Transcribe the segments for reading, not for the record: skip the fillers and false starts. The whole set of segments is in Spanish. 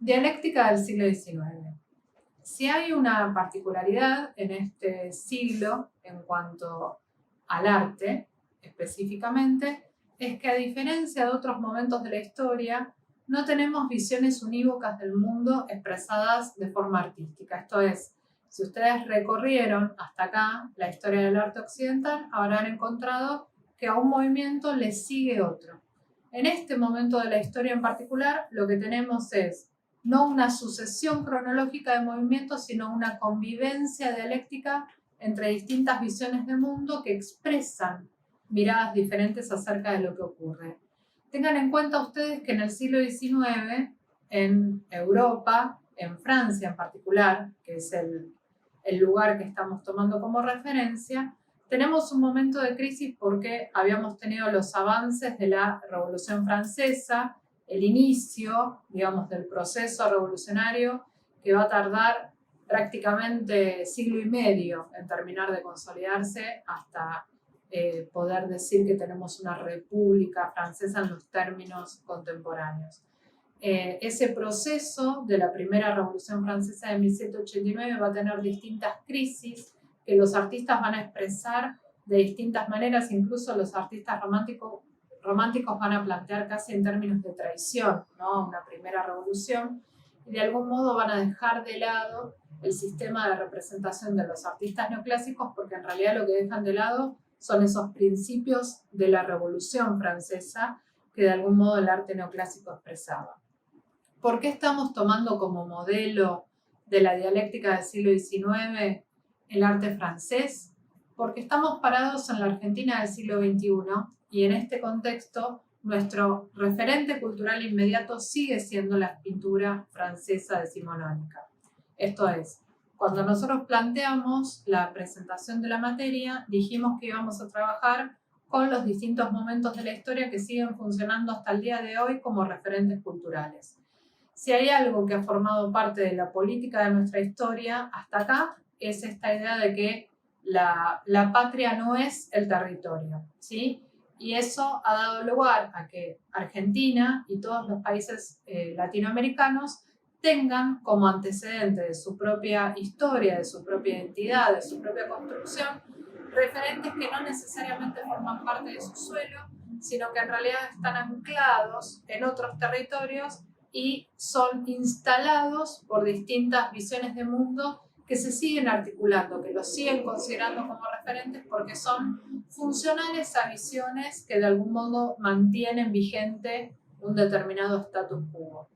Dialéctica del siglo XIX. Si hay una particularidad en este siglo en cuanto al arte, específicamente, es que a diferencia de otros momentos de la historia, no tenemos visiones unívocas del mundo expresadas de forma artística. Esto es, si ustedes recorrieron hasta acá la historia del arte occidental, habrán encontrado que a un movimiento le sigue otro. En este momento de la historia en particular, lo que tenemos es no una sucesión cronológica de movimientos, sino una convivencia dialéctica entre distintas visiones de mundo que expresan miradas diferentes acerca de lo que ocurre. Tengan en cuenta ustedes que en el siglo XIX, en Europa, en Francia en particular, que es el lugar que estamos tomando como referencia, tenemos un momento de crisis porque habíamos tenido los avances de la Revolución Francesa, el inicio, digamos, del proceso revolucionario que va a tardar prácticamente siglo y medio en terminar de consolidarse hasta poder decir que tenemos una república francesa en los términos contemporáneos. Ese proceso de la primera revolución francesa de 1789 va a tener distintas crisis que los artistas van a expresar de distintas maneras, incluso los artistas románticos van a plantear casi en términos de traición, ¿no? Una primera revolución, y de algún modo van a dejar de lado el sistema de representación de los artistas neoclásicos, porque en realidad lo que dejan de lado son esos principios de la Revolución Francesa que de algún modo el arte neoclásico expresaba. ¿Por qué estamos tomando como modelo de la dialéctica del siglo XIX el arte francés? Porque estamos parados en la Argentina del siglo XXI y en este contexto nuestro referente cultural inmediato sigue siendo la pintura francesa decimonónica. Esto es, cuando nosotros planteamos la presentación de la materia, dijimos que íbamos a trabajar con los distintos momentos de la historia que siguen funcionando hasta el día de hoy como referentes culturales. Si hay algo que ha formado parte de la política de nuestra historia hasta acá, es esta idea de que la patria no es el territorio, ¿sí? Y eso ha dado lugar a que Argentina y todos los países latinoamericanos tengan como antecedente de su propia historia, de su propia identidad, de su propia construcción, referentes que no necesariamente forman parte de su suelo, sino que en realidad están anclados en otros territorios y son instalados por distintas visiones de mundo que se siguen articulando, que los siguen considerando como referentes porque son funcionales a visiones que de algún modo mantienen vigente un determinado status quo.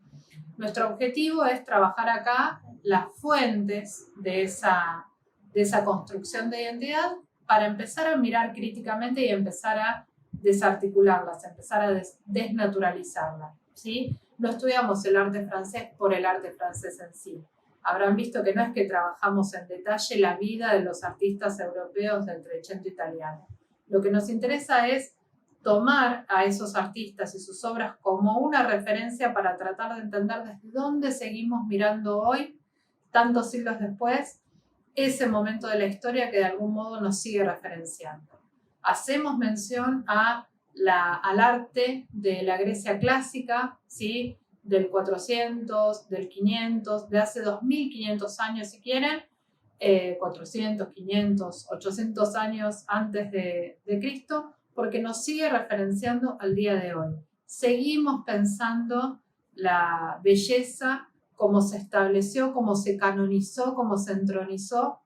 Nuestro objetivo es trabajar acá las fuentes de esa construcción de identidad para empezar a mirar críticamente y empezar a desarticularlas, empezar a desnaturalizarlas, ¿sí? No estudiamos el arte francés por el arte francés en sí. Habrán visto que no es que trabajamos en detalle la vida de los artistas europeos del Trecento italiano. Lo que nos interesa es tomar a esos artistas y sus obras como una referencia para tratar de entender desde dónde seguimos mirando hoy, tantos siglos después, ese momento de la historia que de algún modo nos sigue referenciando. Hacemos mención al arte de la Grecia clásica, ¿sí? Del 400, del 500, de hace 2500 años si quieren, 400, 500, 800 años antes de Cristo, porque nos sigue referenciando al día de hoy. Seguimos pensando la belleza como se estableció, como se canonizó, como se entronizó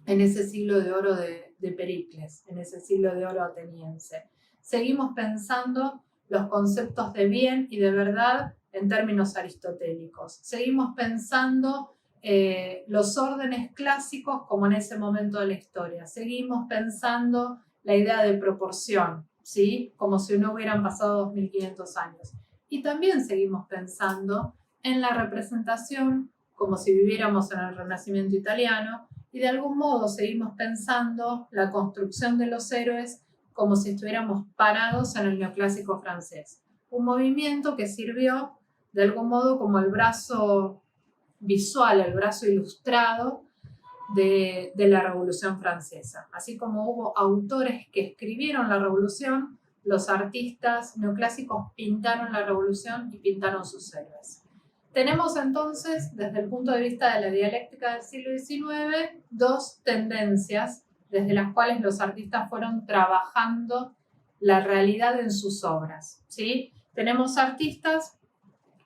en ese siglo de oro de Pericles, en ese siglo de oro ateniense. Seguimos pensando los conceptos de bien y de verdad en términos aristotélicos. Seguimos pensando los órdenes clásicos como en ese momento de la historia. Seguimos pensando la idea de proporción, ¿sí? Como si no hubieran pasado 2500 años. Y también seguimos pensando en la representación como si viviéramos en el Renacimiento italiano, y de algún modo seguimos pensando la construcción de los héroes como si estuviéramos parados en el neoclásico francés. Un movimiento que sirvió de algún modo como el brazo visual, el brazo ilustrado de la Revolución Francesa. Así como hubo autores que escribieron la Revolución, los artistas neoclásicos pintaron la Revolución y pintaron sus héroes. Tenemos entonces, desde el punto de vista de la dialéctica del siglo XIX, dos tendencias desde las cuales los artistas fueron trabajando la realidad en sus obras, ¿sí? Tenemos artistas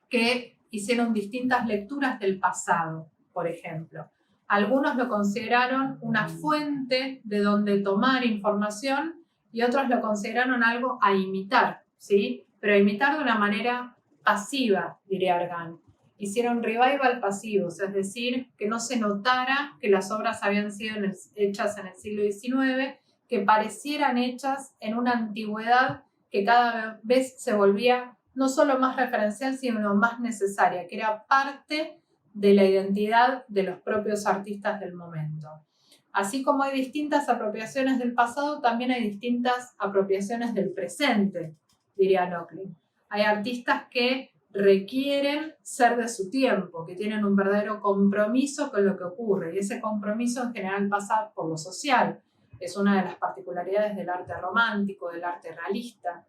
que hicieron distintas lecturas del pasado, por ejemplo. Algunos lo consideraron una fuente de donde tomar información y otros lo consideraron algo a imitar, ¿sí? Pero a imitar de una manera pasiva, diría Argan. Hicieron revival pasivos, es decir, que no se notara que las obras habían sido hechas en el siglo XIX, que parecieran hechas en una antigüedad que cada vez se volvía no solo más referencial, sino más necesaria, que era parte de la identidad de los propios artistas del momento. Así como hay distintas apropiaciones del pasado, también hay distintas apropiaciones del presente, diría Lockley. Hay artistas que requieren ser de su tiempo, que tienen un verdadero compromiso con lo que ocurre, y ese compromiso en general pasa por lo social. Es una de las particularidades del arte romántico, del arte realista,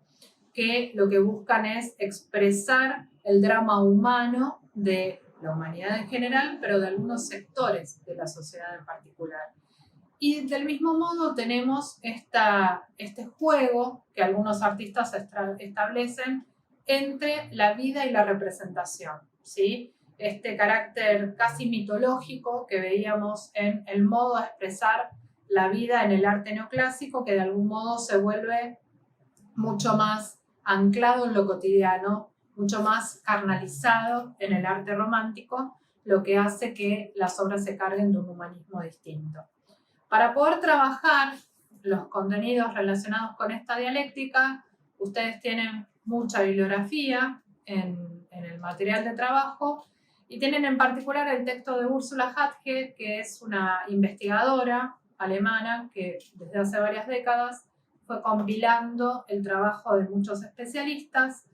que lo que buscan es expresar el drama humano de la humanidad en general, pero de algunos sectores de la sociedad en particular. Y del mismo modo tenemos este juego que algunos artistas establecen entre la vida y la representación, ¿sí? Este carácter casi mitológico que veíamos en el modo de expresar la vida en el arte neoclásico, que de algún modo se vuelve mucho más anclado en lo cotidiano, mucho más carnalizado en el arte romántico, lo que hace que las obras se carguen de un humanismo distinto. Para poder trabajar los contenidos relacionados con esta dialéctica, ustedes tienen mucha bibliografía en el material de trabajo y tienen en particular el texto de Ursula Hadke, que es una investigadora alemana que desde hace varias décadas fue compilando el trabajo de muchos especialistas.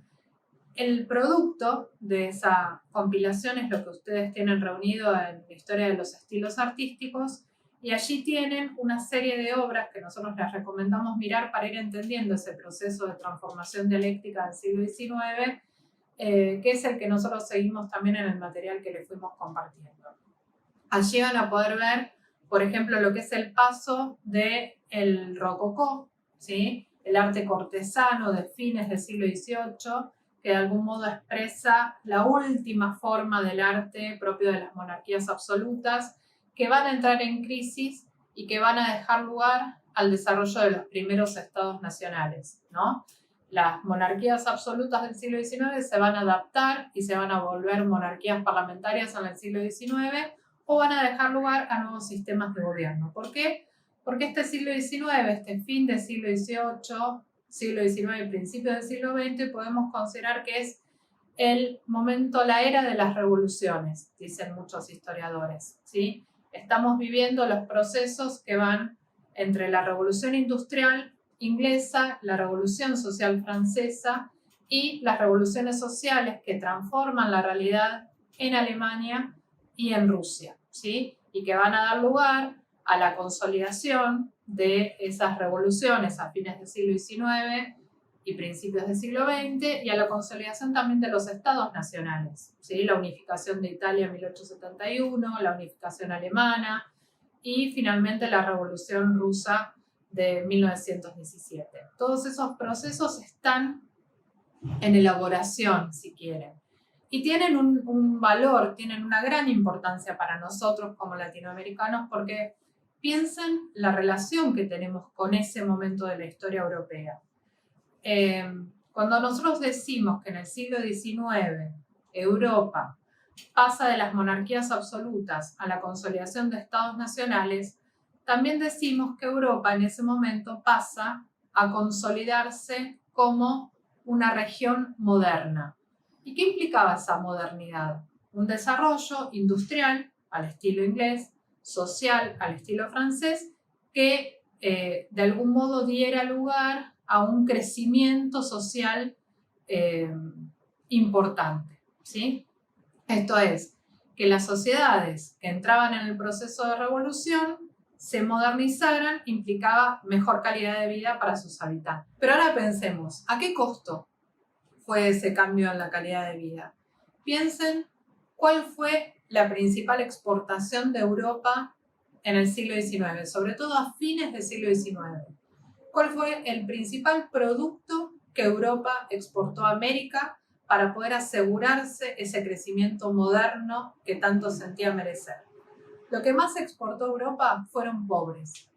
El producto de esa compilación es lo que ustedes tienen reunido en la historia de los estilos artísticos, y allí tienen una serie de obras que nosotros les recomendamos mirar para ir entendiendo ese proceso de transformación dialéctica del siglo XIX, que es el que nosotros seguimos también en el material que les fuimos compartiendo. Allí van a poder ver, por ejemplo, lo que es el paso del rococó, ¿sí? El arte cortesano de fines del siglo XVIII, que de algún modo expresa la última forma del arte propio de las monarquías absolutas, que van a entrar en crisis y que van a dejar lugar al desarrollo de los primeros estados nacionales, ¿no? Las monarquías absolutas del siglo XIX se van a adaptar y se van a volver monarquías parlamentarias en el siglo XIX, o van a dejar lugar a nuevos sistemas de gobierno. ¿Por qué? Porque este siglo XIX, este fin del siglo XVIII, siglo XIX y principios del siglo XX, podemos considerar que es el momento, la era de las revoluciones, dicen muchos historiadores, ¿sí? Estamos viviendo los procesos que van entre la revolución industrial inglesa, la revolución social francesa y las revoluciones sociales que transforman la realidad en Alemania y en Rusia, ¿sí? Y que van a dar lugar a la consolidación de esas revoluciones a fines del siglo XIX y principios del siglo XX, y a la consolidación también de los estados nacionales, ¿sí? La unificación de Italia en 1871, la unificación alemana y finalmente la Revolución Rusa de 1917. Todos esos procesos están en elaboración, si quieren, y tienen un valor, tienen una gran importancia para nosotros como latinoamericanos, porque piensen la relación que tenemos con ese momento de la historia europea. Cuando nosotros decimos que en el siglo XIX Europa pasa de las monarquías absolutas a la consolidación de estados nacionales, también decimos que Europa en ese momento pasa a consolidarse como una región moderna. ¿Y qué implicaba esa modernidad? Un desarrollo industrial al estilo inglés, social al estilo francés, que de algún modo diera lugar a un crecimiento social importante, ¿sí? Esto es, que las sociedades que entraban en el proceso de revolución se modernizaran, implicaba mejor calidad de vida para sus habitantes. Pero ahora pensemos, ¿a qué costo fue ese cambio en la calidad de vida? Piensen ¿cuál fue la principal exportación de Europa en el siglo XIX, sobre todo a fines del siglo XIX? ¿Cuál fue el principal producto que Europa exportó a América para poder asegurarse ese crecimiento moderno que tanto sentía merecer? Lo que más exportó Europa fueron pobres.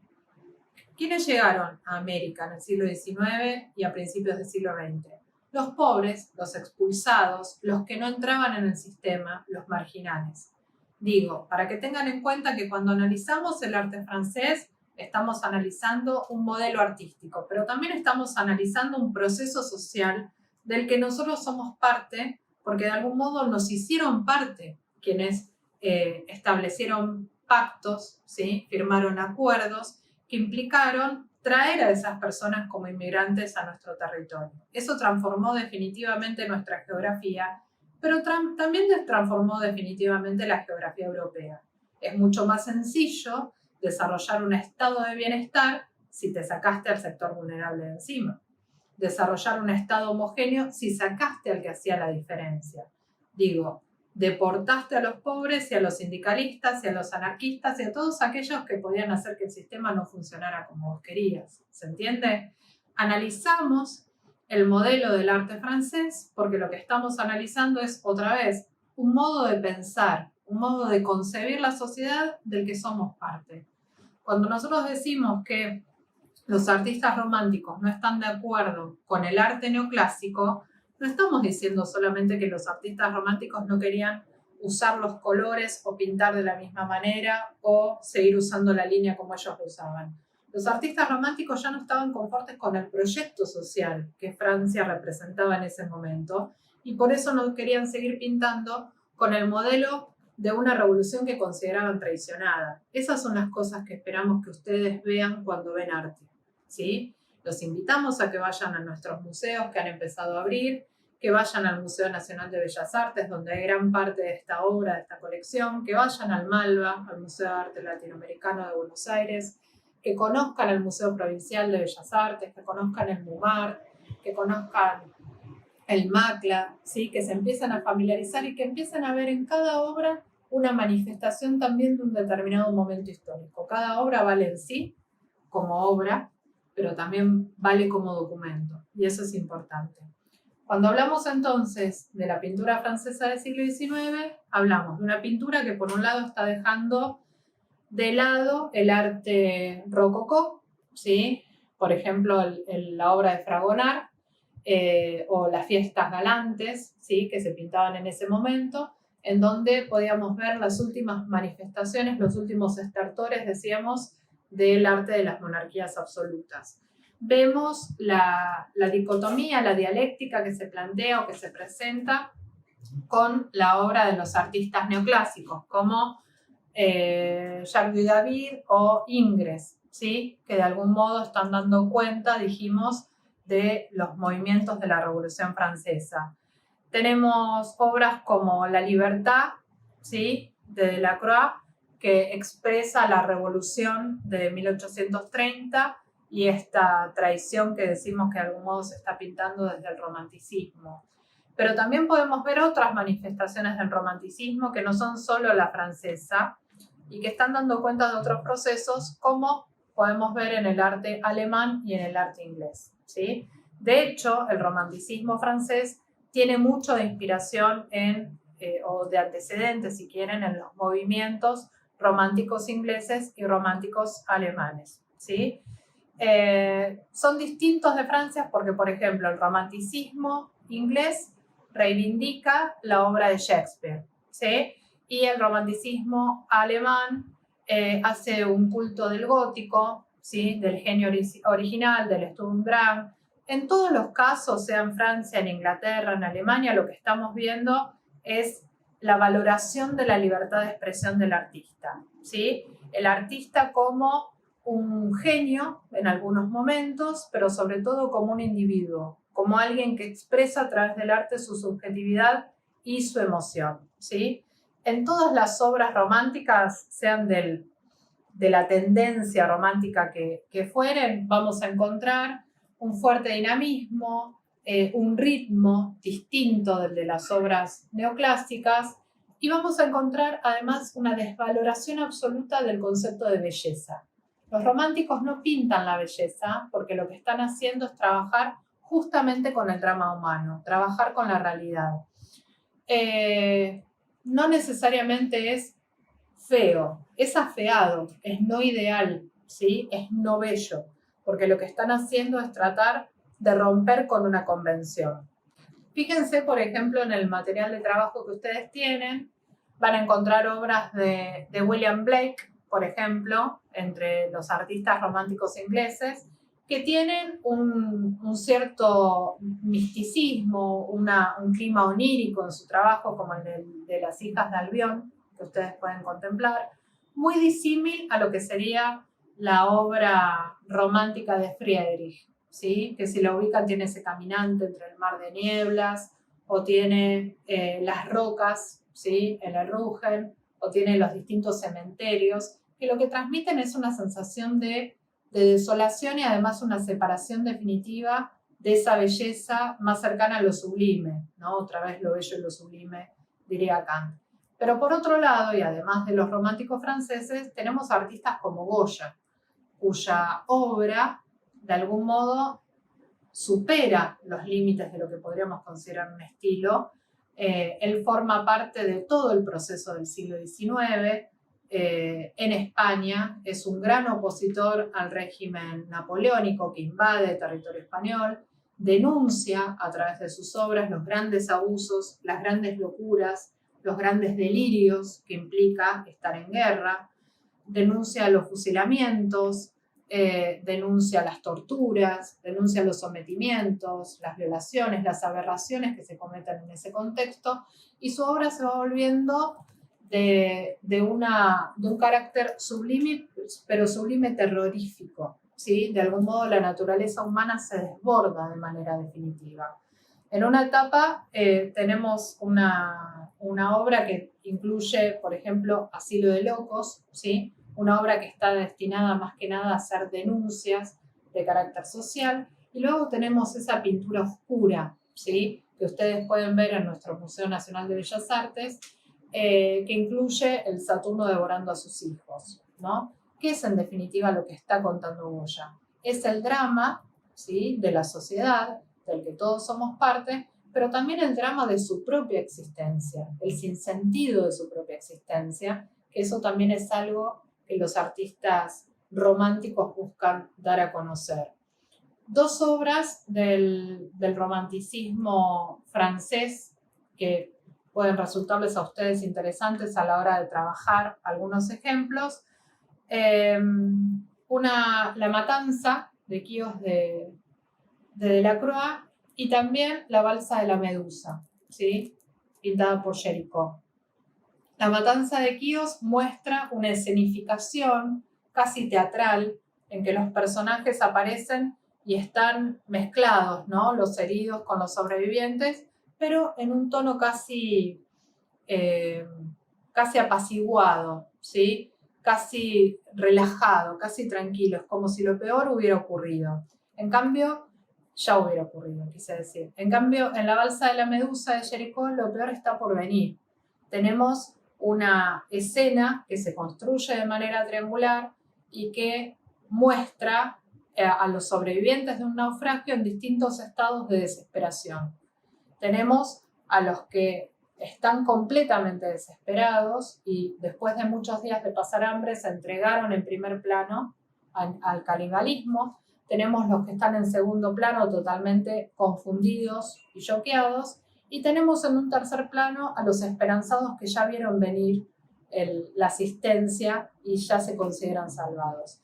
¿Quiénes llegaron a América en el siglo XIX y a principios del siglo XX? Los pobres, los expulsados, los que no entraban en el sistema, los marginales. Digo, para que tengan en cuenta que cuando analizamos el arte francés, estamos analizando un modelo artístico, pero también estamos analizando un proceso social del que nosotros somos parte, porque de algún modo nos hicieron parte quienes establecieron pactos, ¿sí? Firmaron acuerdos que implicaron traer a esas personas como inmigrantes a nuestro territorio. Eso transformó definitivamente nuestra geografía, pero también transformó definitivamente la geografía europea. Es mucho más sencillo desarrollar un estado de bienestar si te sacaste al sector vulnerable de encima. Desarrollar un estado homogéneo si sacaste al que hacía la diferencia. Digo, deportaste a los pobres y a los sindicalistas y a los anarquistas y a todos aquellos que podían hacer que el sistema no funcionara como vos querías. ¿Se entiende? Analizamos el modelo del arte francés porque lo que estamos analizando es, otra vez, un modo de pensar, un modo de concebir la sociedad del que somos parte. Cuando nosotros decimos que los artistas románticos no están de acuerdo con el arte neoclásico, no estamos diciendo solamente que los artistas románticos no querían usar los colores o pintar de la misma manera o seguir usando la línea como ellos lo usaban. Los artistas románticos ya no estaban conformes con el proyecto social que Francia representaba en ese momento y por eso no querían seguir pintando con el modelo de una revolución que consideraban traicionada. Esas son las cosas que esperamos que ustedes vean cuando ven arte, ¿sí? Los invitamos a que vayan a nuestros museos que han empezado a abrir, que vayan al Museo Nacional de Bellas Artes, donde hay gran parte de esta obra, de esta colección, que vayan al Malva, al Museo de Arte Latinoamericano de Buenos Aires, que conozcan el Museo Provincial de Bellas Artes, que conozcan el MUMAR, que conozcan el MACLA, ¿sí? Que se empiecen a familiarizar y que empiecen a ver en cada obra una manifestación también de un determinado momento histórico. Cada obra vale en sí como obra, pero también vale como documento, y eso es importante. Cuando hablamos entonces de la pintura francesa del siglo XIX, hablamos de una pintura que por un lado está dejando de lado el arte rococó, ¿sí? Por ejemplo, la obra de Fragonard, o las fiestas galantes, ¿sí? Que se pintaban en ese momento, en donde podíamos ver las últimas manifestaciones, los últimos estertores, decíamos, del arte de las monarquías absolutas. Vemos la dicotomía, la dialéctica que se plantea o que se presenta con la obra de los artistas neoclásicos, como Jacques David o Ingres, ¿sí? Que de algún modo están dando cuenta, dijimos, de los movimientos de la Revolución Francesa. Tenemos obras como La Libertad, ¿sí? De Delacroix, que expresa la revolución de 1830 y esta traición que decimos que de algún modo se está pintando desde el romanticismo. Pero también podemos ver otras manifestaciones del romanticismo que no son solo la francesa y que están dando cuenta de otros procesos, como podemos ver en el arte alemán y en el arte inglés, ¿sí? De hecho, el romanticismo francés tiene mucho de inspiración o de antecedentes, si quieren, en los movimientos románticos ingleses y románticos alemanes, ¿sí? Son distintos de Francia porque, por ejemplo, el romanticismo inglés reivindica la obra de Shakespeare, ¿sí? Y el romanticismo alemán hace un culto del gótico, ¿sí? Del genio original, del Sturm und Drang. En todos los casos, sea en Francia, en Inglaterra, en Alemania, lo que estamos viendo es la valoración de la libertad de expresión del artista, ¿sí? El artista como un genio en algunos momentos, pero sobre todo como un individuo, como alguien que expresa a través del arte su subjetividad y su emoción, ¿sí? En todas las obras románticas, sean de la tendencia romántica que fueren, vamos a encontrar un fuerte dinamismo, un ritmo distinto del de las obras neoclásicas Y vamos a encontrar además una desvaloración absoluta del concepto de belleza. Los románticos no pintan la belleza porque lo que están haciendo es trabajar justamente con el drama humano, trabajar con la realidad. No necesariamente es feo, es afeado, es no ideal, ¿sí? Es no bello, porque lo que están haciendo es tratar de romper con una convención. Fíjense, por ejemplo, en el material de trabajo que ustedes tienen, van a encontrar obras de William Blake, por ejemplo, entre los artistas románticos ingleses, que tienen un cierto misticismo, un clima onírico en su trabajo, como el de las hijas de Albión, que ustedes pueden contemplar, muy disímil a lo que sería la obra romántica de Friedrich, ¿sí? Que si la ubican tiene ese caminante entre el mar de nieblas, o tiene las rocas, ¿sí? El Errugen, o tiene los distintos cementerios, que lo que transmiten es una sensación de desolación y además una separación definitiva de esa belleza más cercana a lo sublime, ¿no? Otra vez lo bello y lo sublime, diría Kant. Pero por otro lado, y además de los románticos franceses, tenemos artistas como Goya, cuya obra, de algún modo, supera los límites de lo que podríamos considerar un estilo. Él forma parte de todo el proceso del siglo XIX. En España es un gran opositor al régimen napoleónico que invade territorio español, denuncia a través de sus obras los grandes abusos, las grandes locuras, los grandes delirios que implica estar en guerra, denuncia los fusilamientos, denuncia las torturas, denuncia los sometimientos, las violaciones, las aberraciones que se cometen en ese contexto, y su obra se va volviendo de un carácter sublime, pero sublime terrorífico, ¿sí? De algún modo la naturaleza humana se desborda de manera definitiva. En una etapa tenemos una obra que incluye, por ejemplo, Asilo de Locos, ¿sí? Una obra que está destinada más que nada a hacer denuncias de carácter social. Y luego tenemos esa pintura oscura, ¿sí? Que ustedes pueden ver en nuestro Museo Nacional de Bellas Artes, que incluye el Saturno devorando a sus hijos, ¿no? ¿Qué es en definitiva lo que está contando Goya? Es el drama, ¿sí? De la sociedad, del que todos somos parte, pero también el drama de su propia existencia, el sinsentido de su propia existencia, que eso también es algo que los artistas románticos buscan dar a conocer. Dos obras del romanticismo francés que pueden resultarles a ustedes interesantes a la hora de trabajar algunos ejemplos. La Matanza de Quíos de Delacroix y también La Balsa de la Medusa, ¿sí? Pintada por Géricault. La Matanza de Quíos muestra una escenificación casi teatral en que los personajes aparecen y están mezclados, ¿no? Los heridos con los sobrevivientes, pero en un tono casi apaciguado, ¿sí? Casi relajado, casi tranquilo, es como si lo peor hubiera ocurrido. En cambio, ya hubiera ocurrido, quise decir. En cambio, en La Balsa de la Medusa de Géricault, lo peor está por venir. Tenemos una escena que se construye de manera triangular y que muestra a los sobrevivientes de un naufragio en distintos estados de desesperación. Tenemos a los que están completamente desesperados y después de muchos días de pasar hambre se entregaron en primer plano al canibalismo. Tenemos los que están en segundo plano totalmente confundidos y choqueados. Y tenemos en un tercer plano a los esperanzados que ya vieron venir la asistencia y ya se consideran salvados.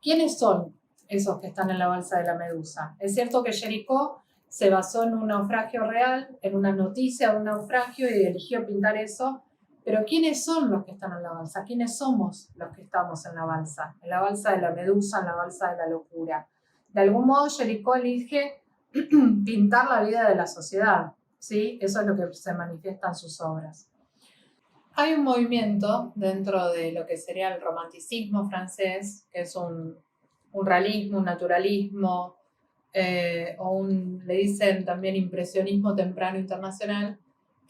¿Quiénes son esos que están en la balsa de la Medusa? Es cierto que Géricault se basó en un naufragio real, en una noticia de un naufragio y eligió pintar eso, pero ¿quiénes son los que están en la balsa? ¿Quiénes somos los que estamos en la balsa? En la balsa de la Medusa, en la balsa de la locura. De algún modo Géricault elige pintar la vida de la sociedad, ¿sí? Eso es lo que se manifiesta en sus obras. Hay un movimiento dentro de lo que sería el romanticismo francés, que es un realismo, un naturalismo, le dicen también impresionismo temprano internacional,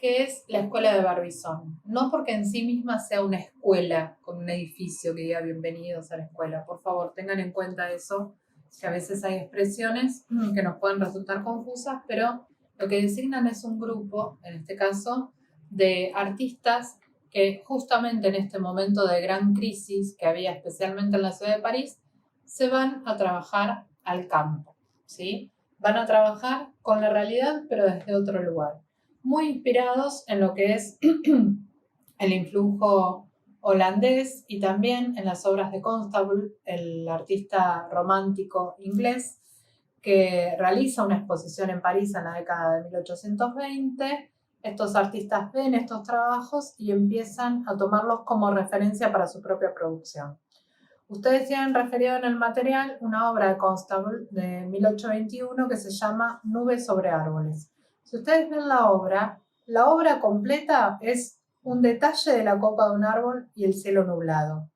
que es la escuela de Barbizon. No porque en sí misma sea una escuela con un edificio que diga bienvenidos a la escuela. Por favor, tengan en cuenta eso, que a veces hay expresiones que nos pueden resultar confusas, pero lo que designan es un grupo, en este caso, de artistas que justamente en este momento de gran crisis que había especialmente en la ciudad de París, se van a trabajar al campo, ¿sí? Van a trabajar con la realidad, pero desde otro lugar. Muy inspirados en lo que es el influjo holandés y también en las obras de Constable, el artista romántico inglés, que realiza una exposición en París en la década de 1820. Estos artistas ven estos trabajos y empiezan a tomarlos como referencia para su propia producción. Ustedes tienen referido en el material una obra de Constable de 1821 que se llama Nubes sobre árboles. Si ustedes ven la obra completa es un detalle de la copa de un árbol y el cielo nublado.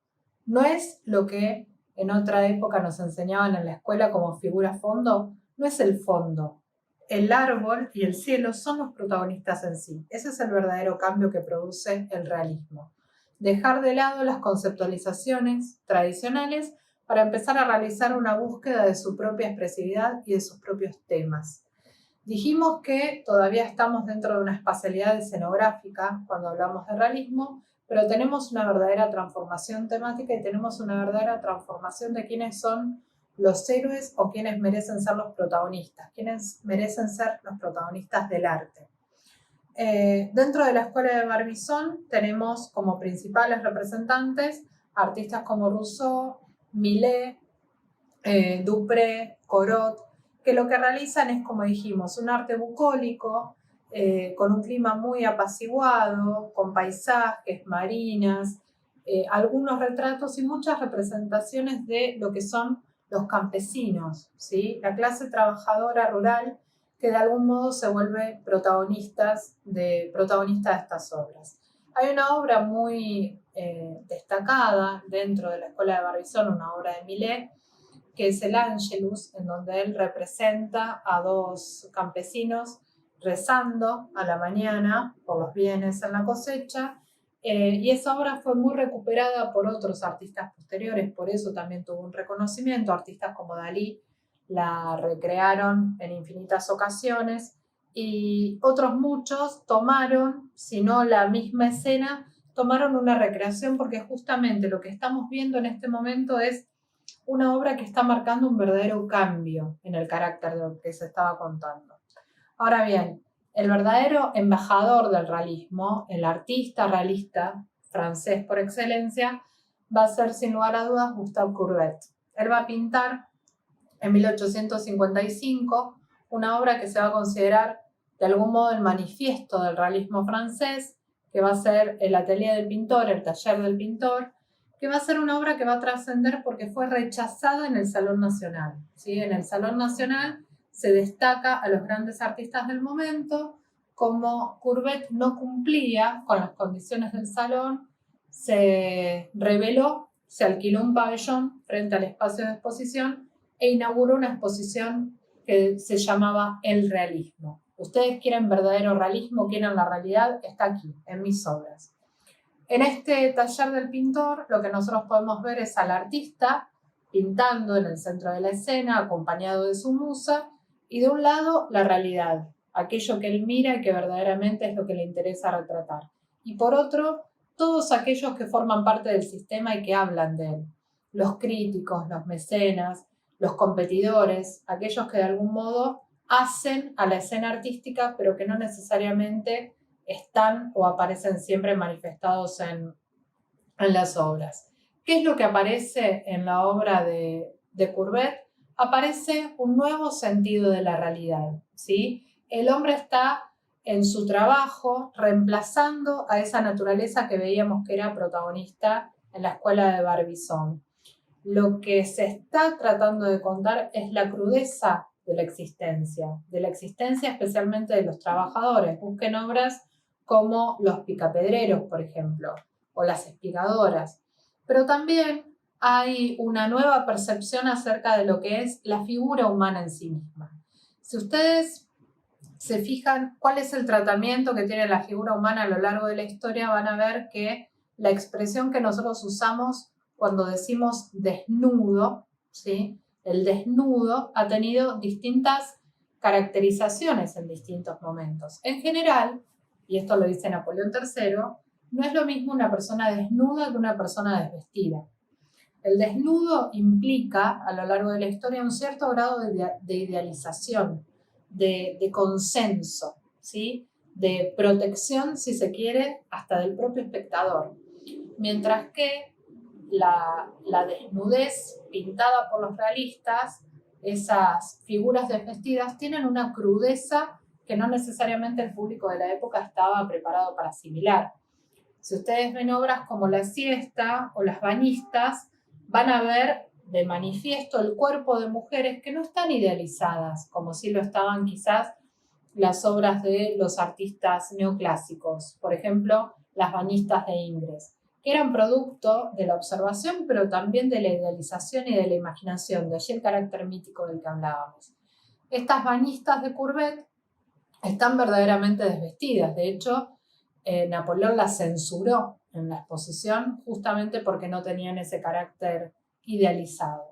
No es lo que en otra época nos enseñaban en la escuela como figura fondo, no es el fondo. El árbol y el cielo son los protagonistas en sí. Ese es el verdadero cambio que produce el realismo. Dejar de lado las conceptualizaciones tradicionales para empezar a realizar una búsqueda de su propia expresividad y de sus propios temas. Dijimos que todavía estamos dentro de una espacialidad escenográfica cuando hablamos de realismo, pero tenemos una verdadera transformación temática y tenemos una verdadera transformación de quiénes son los héroes o quienes merecen ser los protagonistas, quienes merecen ser los protagonistas del arte. Dentro de la escuela de Barbizon tenemos como principales representantes artistas como Rousseau, Millet, Dupré, Corot, que lo que realizan es, como dijimos, un arte bucólico, con un clima muy apaciguado, con paisajes, marinas, algunos retratos y muchas representaciones de lo que son los campesinos, ¿sí? La clase trabajadora rural que de algún modo se vuelve protagonista de estas obras. Hay una obra muy destacada dentro de la escuela de Barbizon, una obra de Millet, que es el Angelus, en donde él representa a dos campesinos rezando a la mañana por los bienes en la cosecha, y esa obra fue muy recuperada por otros artistas posteriores, por eso también tuvo un reconocimiento. Artistas como Dalí la recrearon en infinitas ocasiones y otros muchos tomaron, si no la misma escena, tomaron una recreación, porque justamente lo que estamos viendo en este momento es una obra que está marcando un verdadero cambio en el carácter de lo que se estaba contando. Ahora bien, el verdadero embajador del realismo, el artista realista francés por excelencia, va a ser sin lugar a dudas Gustave Courbet. Él va a pintar en 1855 una obra que se va a considerar de algún modo el manifiesto del realismo francés, que va a ser el atelier del pintor, el taller del pintor, que va a ser una obra que va a trascender porque fue rechazada en el Salón Nacional, ¿sí? En el Salón Nacional se destaca a los grandes artistas del momento. Como Courbet no cumplía con las condiciones del salón, se rebeló, se alquiló un pabellón frente al espacio de exposición e inauguró una exposición que se llamaba El Realismo. Ustedes quieren verdadero realismo, quieren la realidad, está aquí, en mis obras. En este taller del pintor, lo que nosotros podemos ver es al artista pintando en el centro de la escena, acompañado de su musa, y de un lado la realidad, aquello que él mira y que verdaderamente es lo que le interesa retratar. Y por otro, todos aquellos que forman parte del sistema y que hablan de él. Los críticos, los mecenas, los competidores, aquellos que de algún modo hacen a la escena artística, pero que no necesariamente están o aparecen siempre manifestados en las obras. ¿Qué es lo que aparece en la obra de Courbet? Aparece un nuevo sentido de la realidad, ¿sí? El hombre está en su trabajo reemplazando a esa naturaleza que veíamos que era protagonista en la escuela de Barbizon. Lo que se está tratando de contar es la crudeza de la existencia especialmente de los trabajadores. Busquen obras como Los Picapedreros, por ejemplo, o Las Espigadoras. Pero también hay una nueva percepción acerca de lo que es la figura humana en sí misma. Si ustedes se fijan cuál es el tratamiento que tiene la figura humana a lo largo de la historia, van a ver que la expresión que nosotros usamos cuando decimos desnudo, ¿sí? El desnudo ha tenido distintas caracterizaciones en distintos momentos. En general, y esto lo dice Napoleón III, no es lo mismo una persona desnuda que una persona desvestida. El desnudo implica, a lo largo de la historia, un cierto grado de idealización, de consenso, ¿sí? De protección, si se quiere, hasta del propio espectador. Mientras que la desnudez pintada por los realistas, esas figuras desvestidas, tienen una crudeza que no necesariamente el público de la época estaba preparado para asimilar. Si ustedes ven obras como La Siesta o Las Bañistas, van a ver de manifiesto el cuerpo de mujeres que no están idealizadas, como si lo estaban quizás las obras de los artistas neoclásicos, por ejemplo, Las Bañistas de Ingres, que eran producto de la observación, pero también de la idealización y de la imaginación, de allí el carácter mítico del que hablábamos. Estas bañistas de Courbet están verdaderamente desvestidas, de hecho, Napoleón las censuró en la exposición justamente porque no tenían ese carácter idealizado.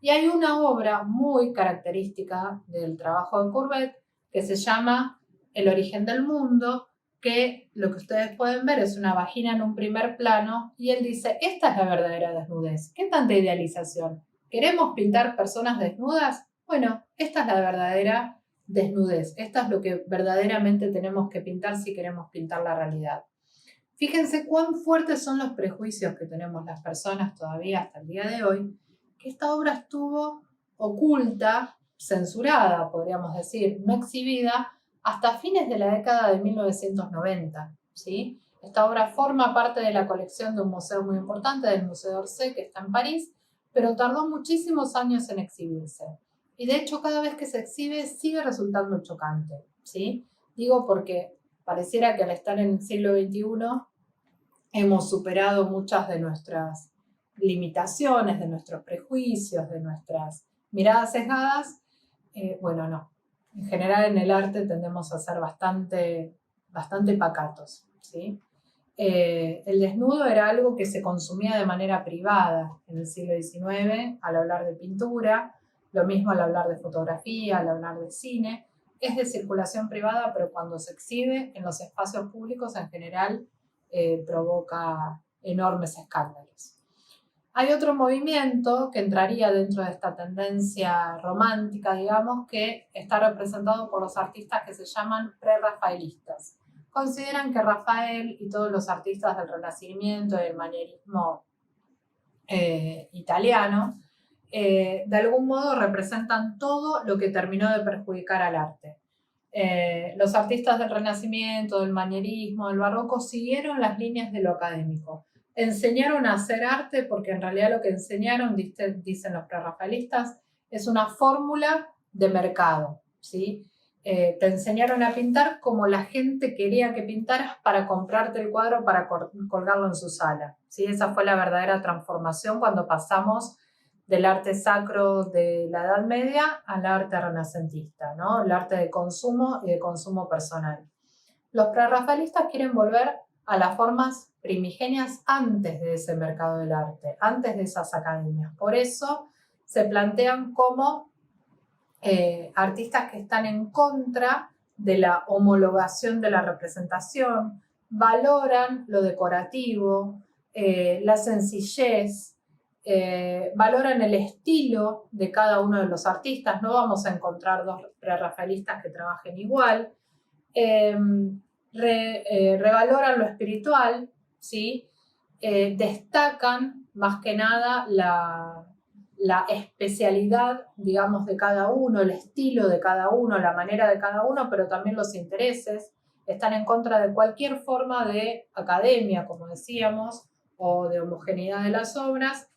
Y hay una obra muy característica del trabajo de Courbet que se llama El origen del mundo, que lo que ustedes pueden ver es una vagina en un primer plano y él dice, esta es la verdadera desnudez. ¿Qué tanta idealización? ¿Queremos pintar personas desnudas? Bueno, esta es la verdadera desnudez. Esto es lo que verdaderamente tenemos que pintar si queremos pintar la realidad. Fíjense cuán fuertes son los prejuicios que tenemos las personas todavía hasta el día de hoy, que esta obra estuvo oculta, censurada, podríamos decir, no exhibida, hasta fines de la década de 1990. ¿Sí? Esta obra forma parte de la colección de un museo muy importante, del Museo d'Orsay, que está en París, pero tardó muchísimos años en exhibirse. Y de hecho, cada vez que se exhibe sigue resultando chocante. ¿Sí? Digo porque pareciera que al estar en el siglo XXI hemos superado muchas de nuestras limitaciones, de nuestros prejuicios, de nuestras miradas sesgadas. Bueno, no. En general en el arte tendemos a ser bastante pacatos, ¿sí? El desnudo era algo que se consumía de manera privada en el siglo XIX al hablar de pintura, lo mismo al hablar de fotografía, al hablar de cine. Es de circulación privada, pero cuando se exhibe en los espacios públicos en general provoca enormes escándalos. Hay otro movimiento que entraría dentro de esta tendencia romántica, digamos, que está representado por los artistas que se llaman prerrafaelistas. Consideran que Rafael y todos los artistas del Renacimiento y del manierismo italiano de algún modo representan todo lo que terminó de perjudicar al arte. Los artistas del Renacimiento, del manierismo, del barroco siguieron las líneas de lo académico. Enseñaron a hacer arte porque en realidad lo que enseñaron, dicen los prerrafaelistas, es una fórmula de mercado, ¿sí? Te enseñaron a pintar como la gente quería que pintaras para comprarte el cuadro para colgarlo en su sala, ¿sí? Esa fue la verdadera transformación cuando pasamos del arte sacro de la Edad Media al arte renacentista, ¿no? El arte de consumo y de consumo personal. Los prerrafaelistas quieren volver a las formas primigenias antes de ese mercado del arte, antes de esas academias. Por eso se plantean como artistas que están en contra de la homologación de la representación, valoran lo decorativo, la sencillez, valoran el estilo de cada uno de los artistas. No vamos a encontrar dos prerrafaelistas que trabajen igual. Revaloran lo espiritual, ¿sí? Destacan más que nada la especialidad, digamos, de cada uno, el estilo de cada uno, la manera de cada uno, pero también los intereses. Están en contra de cualquier forma de academia, como decíamos, o de homogeneidad de las obras,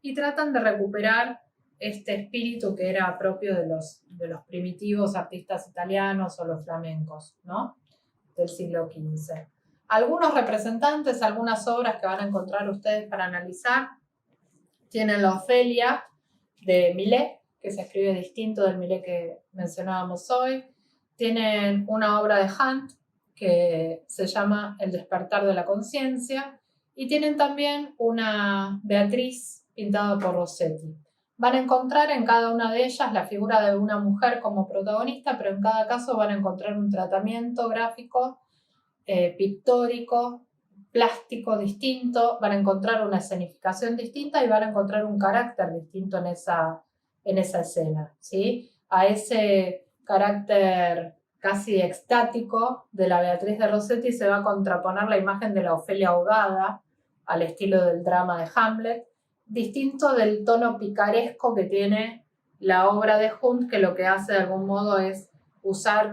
y tratan de recuperar este espíritu que era propio de los primitivos artistas italianos o los flamencos, ¿no? Del siglo XV. Algunos representantes, algunas obras que van a encontrar ustedes para analizar, tienen la Ofelia de Millet, que se escribe distinto del Millet que mencionábamos hoy. tienen una obra de Hunt que se llama El despertar de la conciencia y tienen también una Beatriz pintada por Rossetti. Van a encontrar en cada una de ellas la figura de una mujer como protagonista, pero en cada caso van a encontrar un tratamiento gráfico, pictórico, plástico distinto, van a encontrar una escenificación distinta y van a encontrar un carácter distinto en esa escena, ¿sí? A ese carácter casi extático de la Beatriz de Rossetti se va a contraponer la imagen de la Ofelia ahogada al estilo del drama de Hamlet, distinto del tono picaresco que tiene la obra de Hunt, que lo que hace de algún modo es usar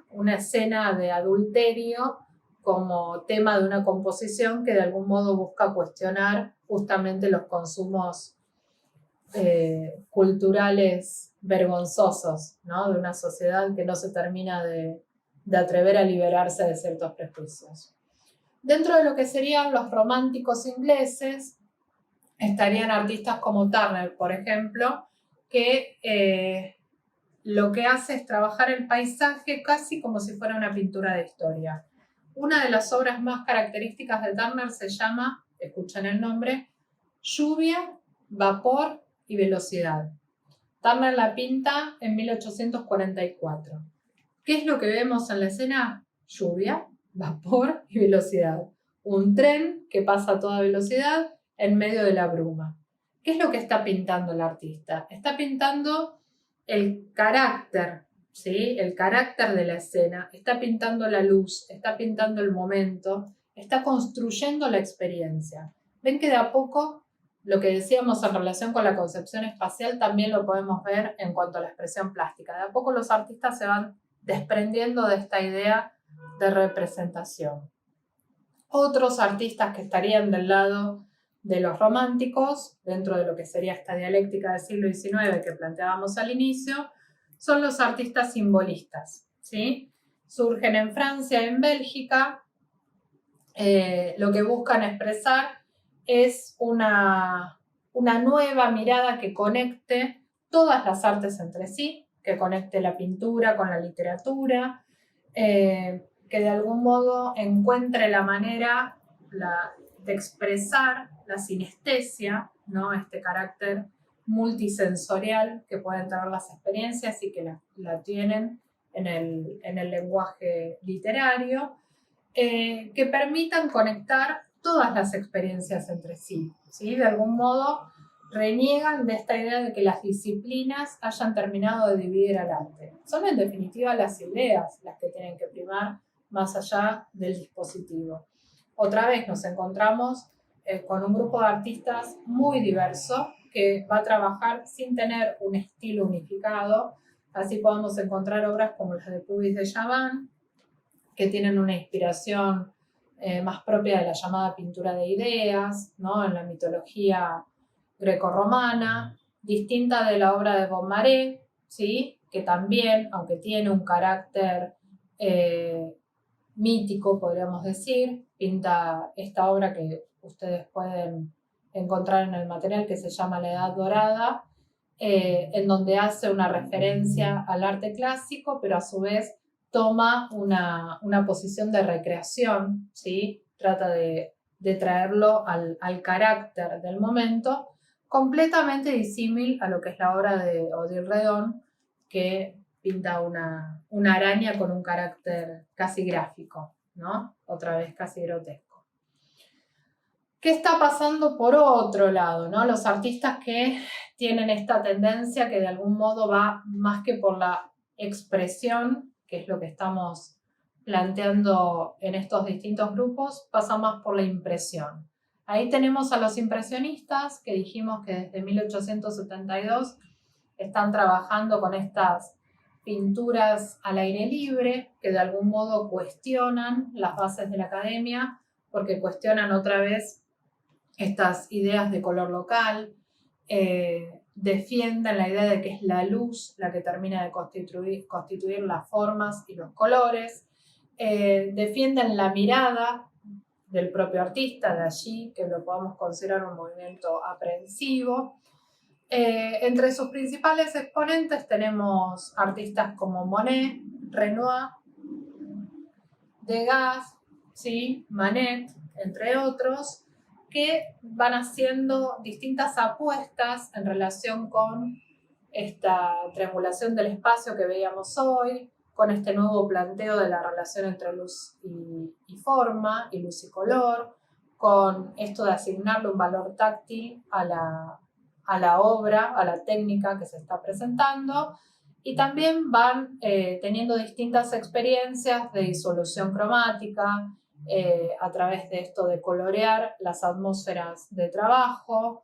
una escena de adulterio como tema de una composición que de algún modo busca cuestionar justamente los consumos culturales vergonzosos, ¿no? De una sociedad que no se termina de atrever a liberarse de ciertos prejuicios. Dentro de lo que serían los románticos ingleses, estarían artistas como Turner, por ejemplo, que lo que hace es trabajar el paisaje casi como si fuera una pintura de historia. Una de las obras más características de Turner se llama, escuchen el nombre, Lluvia, Vapor y Velocidad. Turner la pinta en 1844. ¿Qué es lo que vemos en la escena? Lluvia, vapor y velocidad. Un tren que pasa a toda velocidad en medio de la bruma. ¿Qué es lo que está pintando el artista? Está pintando el carácter, ¿sí? El carácter de la escena. Está pintando la luz, está pintando el momento, está construyendo la experiencia. Ven que de a poco lo que decíamos en relación con la concepción espacial también lo podemos ver en cuanto a la expresión plástica. De a poco los artistas se van desprendiendo de esta idea de representación. Otros artistas que estarían del lado de los románticos, dentro de lo que sería esta dialéctica del siglo XIX que planteábamos al inicio, son los artistas simbolistas, ¿sí? Surgen en Francia y en Bélgica. Lo que buscan expresar es una nueva mirada que conecte todas las artes entre sí, que conecte la pintura con la literatura, que de algún modo encuentre la manera de expresar la sinestesia, ¿no? Este carácter multisensorial que pueden tener las experiencias y que la tienen en el lenguaje literario, que permitan conectar todas las experiencias entre sí, ¿sí? De algún modo reniegan de esta idea de que las disciplinas hayan terminado de dividir al arte. Son en definitiva las ideas las que tienen que primar más allá del dispositivo. Otra vez nos encontramos con un grupo de artistas muy diverso que va a trabajar sin tener un estilo unificado. Así podemos encontrar obras como las de Puvis de Chavannes, que tienen una inspiración más propia de la llamada pintura de ideas, ¿no? En la mitología grecorromana, distinta de la obra de Beaumarchais, ¿sí? Que también, aunque tiene un carácter mítico, podríamos decir, pinta esta obra que ustedes pueden encontrar en el material que se llama La Edad Dorada, en donde hace una referencia al arte clásico, pero a su vez toma una posición de recreación, ¿sí? Trata de traerlo al carácter del momento, completamente disímil a lo que es la obra de Odile Redon, que pinta una araña con un carácter casi gráfico, ¿no? Otra vez casi grotesco. ¿Qué está pasando por otro lado, ¿no? Los artistas que tienen esta tendencia que de algún modo va más que por la expresión, que es lo que estamos planteando en estos distintos grupos, pasa más por la impresión. Ahí tenemos a los impresionistas, que dijimos que desde 1872 están trabajando con estas pinturas al aire libre, que de algún modo cuestionan las bases de la academia, porque cuestionan otra vez estas ideas de color local, defienden la idea de que es la luz la que termina de constituir las formas y los colores, defienden la mirada del propio artista, de allí que lo podamos considerar un movimiento aprehensivo. Entre sus principales exponentes tenemos artistas como Monet, Renoir, Degas, ¿sí? Manet, entre otros, que van haciendo distintas apuestas en relación con esta triangulación del espacio que veíamos hoy, con este nuevo planteo de la relación entre luz y forma, y luz y color, con esto de asignarle un valor táctil a la obra, a la técnica que se está presentando, y también van teniendo distintas experiencias de disolución cromática, a través de esto de colorear las atmósferas de trabajo,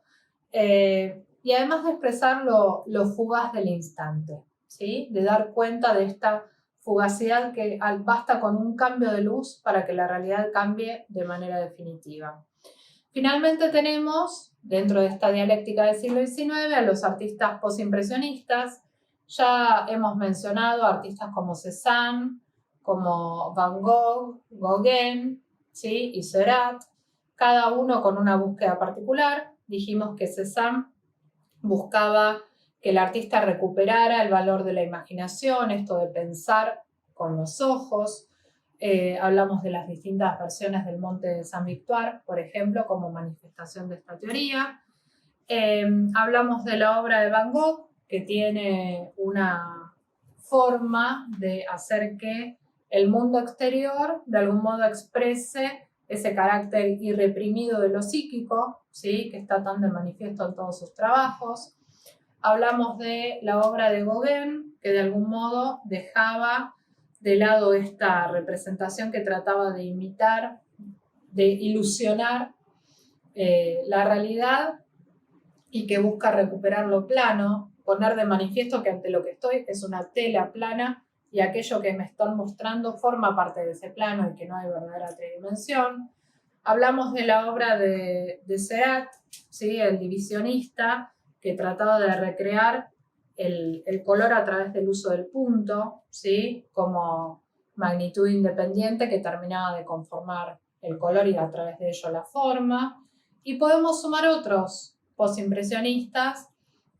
y además de expresar lo fugaz del instante, ¿sí? De dar cuenta de esta fugacidad que basta con un cambio de luz para que la realidad cambie de manera definitiva. Finalmente tenemos, dentro de esta dialéctica del siglo XIX, a los artistas postimpresionistas. Ya hemos mencionado artistas como Cézanne, como Van Gogh, Gauguin, ¿sí? Y Seurat, cada uno con una búsqueda particular. Dijimos que Cézanne buscaba que el artista recuperara el valor de la imaginación, esto de pensar con los ojos. Hablamos de las distintas versiones del Monte de Saint-Victoire, por ejemplo, como manifestación de esta teoría. Hablamos de la obra de Van Gogh, que tiene una forma de hacer que el mundo exterior de algún modo exprese ese carácter irreprimido de lo psíquico, ¿sí? Que está tan de manifiesto en todos sus trabajos. Hablamos de la obra de Gauguin, que de algún modo dejaba de lado esta representación que trataba de imitar, de ilusionar la realidad, y que busca recuperar lo plano, poner de manifiesto que ante lo que estoy es una tela plana y aquello que me están mostrando forma parte de ese plano y que no hay verdadera tridimensión. Hablamos de la obra de Seurat, ¿sí? El divisionista, que trataba de recrear el color a través del uso del punto, ¿sí? Como magnitud independiente que terminaba de conformar el color y a través de ello la forma. Y podemos sumar otros postimpresionistas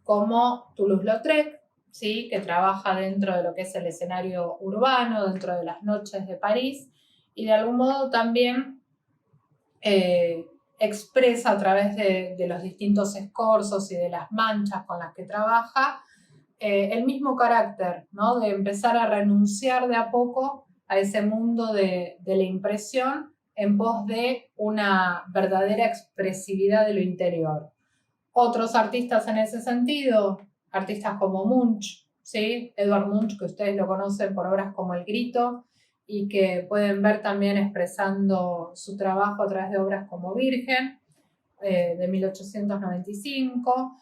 como Toulouse-Lautrec, ¿sí? Que trabaja dentro de lo que es el escenario urbano, dentro de las noches de París, y de algún modo también expresa a través de los distintos escorzos y de las manchas con las que trabaja el mismo carácter, ¿no? De empezar a renunciar de a poco a ese mundo de la impresión en pos de una verdadera expresividad de lo interior. Otros artistas en ese sentido, artistas como Munch, ¿sí? Edvard Munch, que ustedes lo conocen por obras como El Grito, y que pueden ver también expresando su trabajo a través de obras como Virgen, de 1895.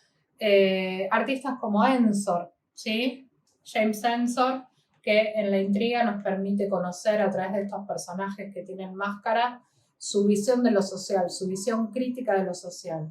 Artistas como Ensor, ¿sí? James Ensor, que en La Intriga nos permite conocer a través de estos personajes que tienen máscara su visión de lo social, su visión crítica de lo social.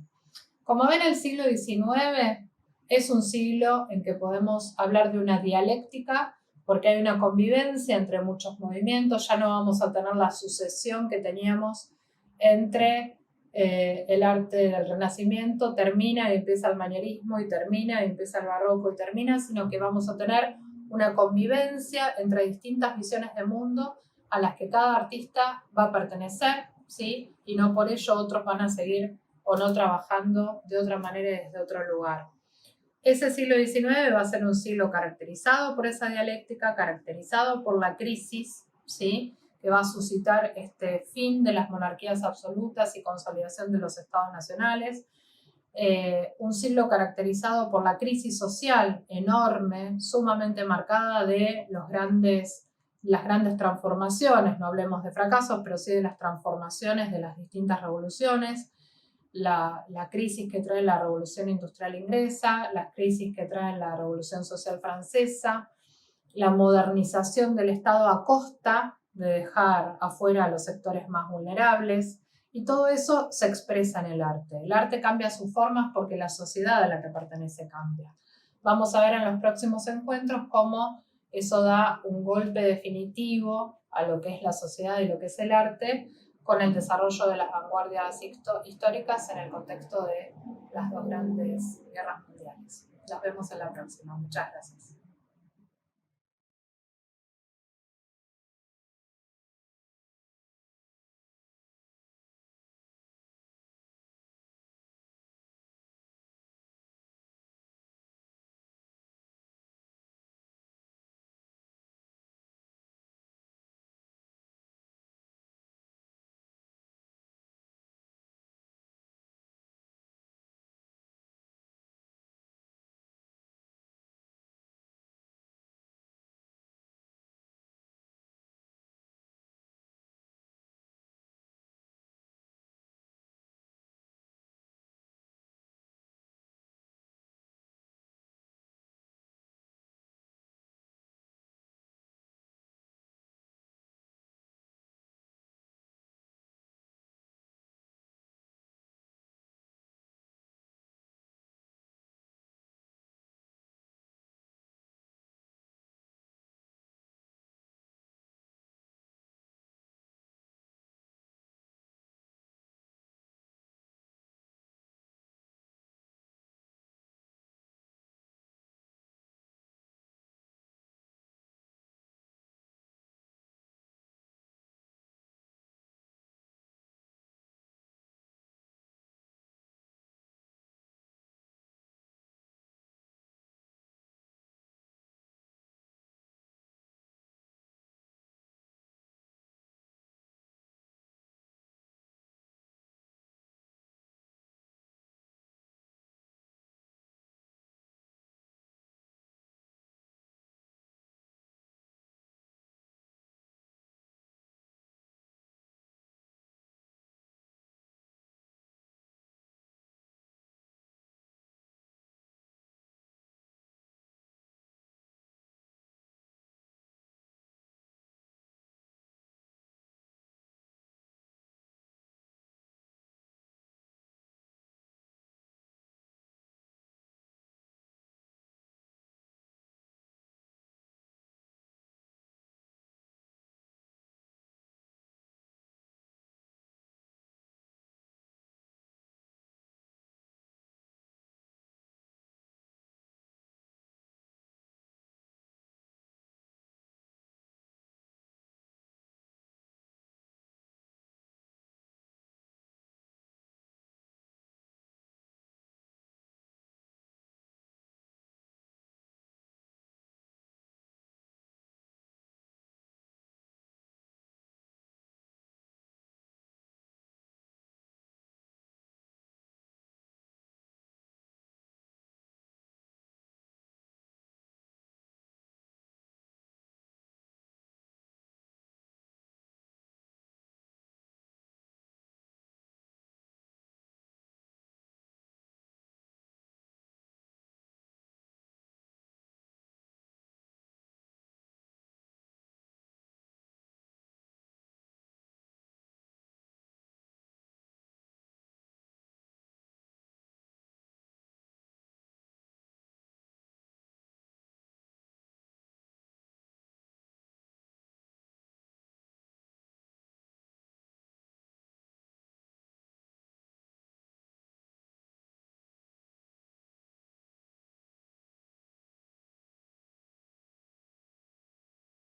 Como ven, el siglo XIX es un siglo en que podemos hablar de una dialéctica, porque hay una convivencia entre muchos movimientos. Ya no vamos a tener la sucesión que teníamos entre el arte del Renacimiento, termina y empieza el manierismo, y termina y empieza el barroco y termina, sino que vamos a tener una convivencia entre distintas visiones de mundo a las que cada artista va a pertenecer, ¿sí? Y no por ello otros van a seguir o no trabajando de otra manera y desde otro lugar. Ese siglo XIX va a ser un siglo caracterizado por esa dialéctica, caracterizado por la crisis, ¿sí? Que va a suscitar este fin de las monarquías absolutas y consolidación de los estados nacionales. Un siglo caracterizado por la crisis social enorme, sumamente marcada de las grandes transformaciones. No hablemos de fracasos, pero sí de las transformaciones de las distintas revoluciones. La crisis que trae la revolución industrial inglesa, la crisis que trae la revolución social francesa, la modernización del Estado a costa de dejar afuera a los sectores más vulnerables, y todo eso se expresa en el arte. El arte cambia sus formas porque la sociedad a la que pertenece cambia. Vamos a ver en los próximos encuentros cómo eso da un golpe definitivo a lo que es la sociedad y lo que es el arte, con el desarrollo de las vanguardias históricas en el contexto de las dos grandes guerras mundiales. Nos vemos en la próxima. Muchas gracias.